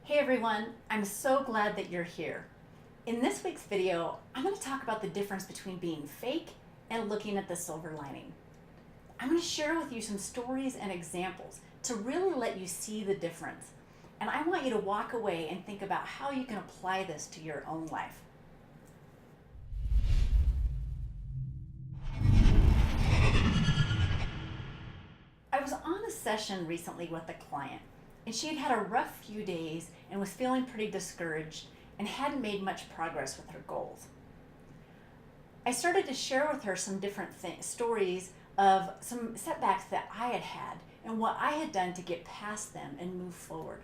Hey everyone, I'm so glad that you're here. In this week's video, I'm going to talk about the difference between being fake and looking at the silver lining. I'm going to share with you some stories and examples to really let you see the difference. And I want you to walk away and think about how you can apply this to your own life. I was on a session recently with a client, and she had had a rough few days and was feeling pretty discouraged and hadn't made much progress with her goals. I started to share with her some different stories of some setbacks that I had had and what I had done to get past them and move forward.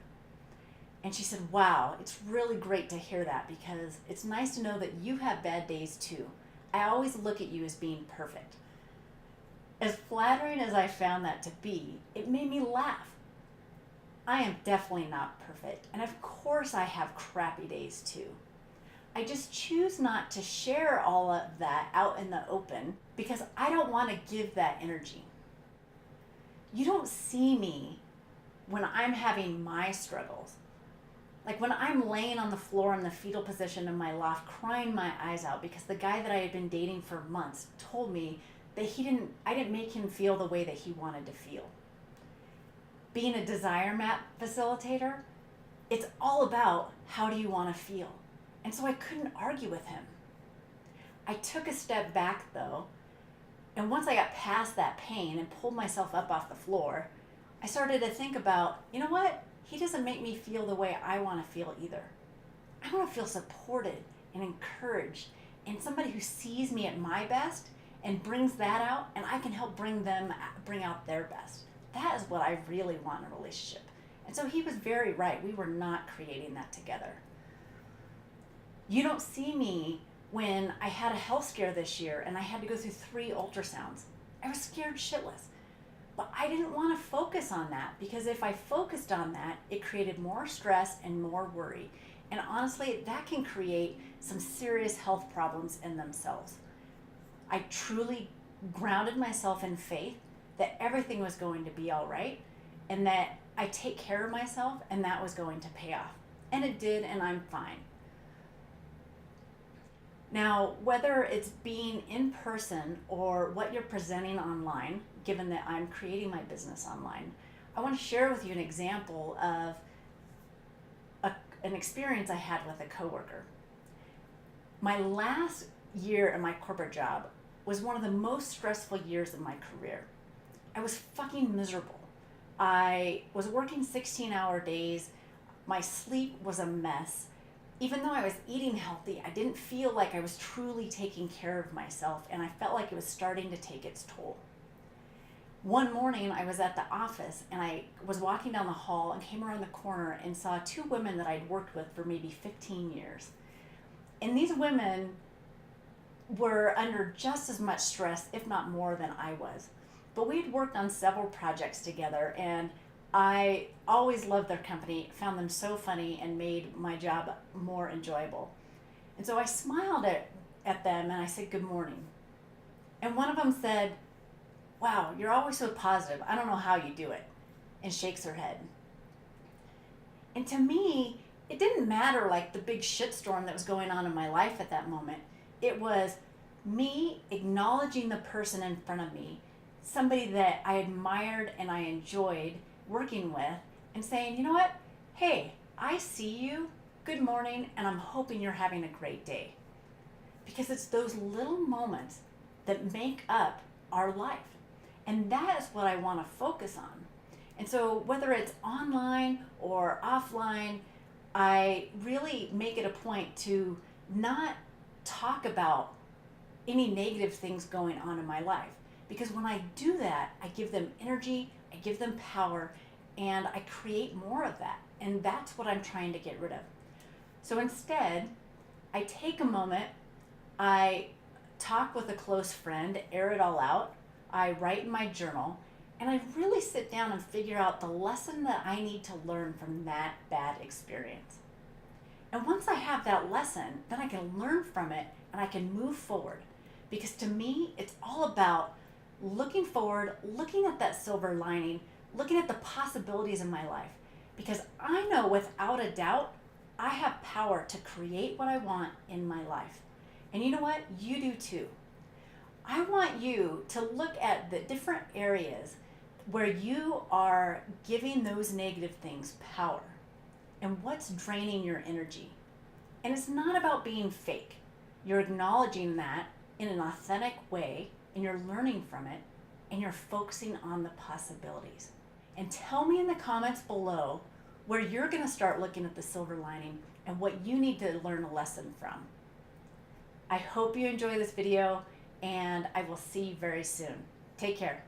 And she said, "Wow, it's really great to hear that because it's nice to know that you have bad days too. I always look at you as being perfect." As flattering as I found that to be, it made me laugh. I am definitely not perfect, and of course I have crappy days too. I just choose not to share all of that out in the open because I don't want to give that energy. You don't see me when I'm having my struggles. Like when I'm laying on the floor in the fetal position in my loft crying my eyes out because the guy that I had been dating for months told me that I didn't make him feel the way that he wanted to feel. Being a desire map facilitator, it's all about how do you want to feel. And so I couldn't argue with him. I took a step back though, and once I got past that pain and pulled myself up off the floor, I started to think about, you know what? He doesn't make me feel the way I want to feel either. I want to feel supported and encouraged and somebody who sees me at my best and brings that out, and I can help bring out their best. That is what I really want in a relationship. And so he was very right. We were not creating that together. You don't see me when I had a health scare this year and I had to go through 3 ultrasounds. I was scared shitless. But I didn't want to focus on that because if I focused on that, it created more stress and more worry. And honestly, that can create some serious health problems in themselves. I truly grounded myself in faith that everything was going to be all right and that I take care of myself and that was going to pay off. And it did, and I'm fine. Now, whether it's being in person or what you're presenting online, given that I'm creating my business online, I want to share with you an example of an experience I had with a coworker. My last year in my corporate job was one of the most stressful years of my career. I was fucking miserable. I was working 16-hour days. My sleep was a mess. Even though I was eating healthy, I didn't feel like I was truly taking care of myself, and I felt like it was starting to take its toll. One morning, I was at the office, and I was walking down the hall and came around the corner and saw 2 women that I'd worked with for maybe 15 years. And these women were under just as much stress, if not more, than I was. But we'd worked on several projects together, and I always loved their company, found them so funny, and made my job more enjoyable. And so I smiled at them and I said, "Good morning." And one of them said, "Wow, you're always so positive. I don't know how you do it," and shakes her head. And to me, it didn't matter like the big shitstorm that was going on in my life at that moment. It was me acknowledging the person in front of me, somebody that I admired and I enjoyed working with, and saying, "You know what? Hey, I see you. Good morning, and I'm hoping you're having a great day." Because it's those little moments that make up our life. And that is what I want to focus on. And so whether it's online or offline, I really make it a point to not talk about any negative things going on in my life. Because when I do that, I give them energy, I give them power, and I create more of that. And that's what I'm trying to get rid of. So instead, I take a moment, I talk with a close friend, air it all out, I write in my journal, and I really sit down and figure out the lesson that I need to learn from that bad experience. And once I have that lesson, then I can learn from it and I can move forward. Because to me, it's all about looking forward, looking at that silver lining, looking at the possibilities in my life. because I know without a doubt I have power to create what I want in my life. And you know what? You do too. I want you to look at the different areas where you are giving those negative things power and what's draining your energy. And it's not about being fake. You're acknowledging that in an authentic way, and you're learning from it, and you're focusing on the possibilities. And tell me in the comments below where you're going to start looking at the silver lining and what you need to learn a lesson from. I hope you enjoy this video, and I will see you very soon. Take care.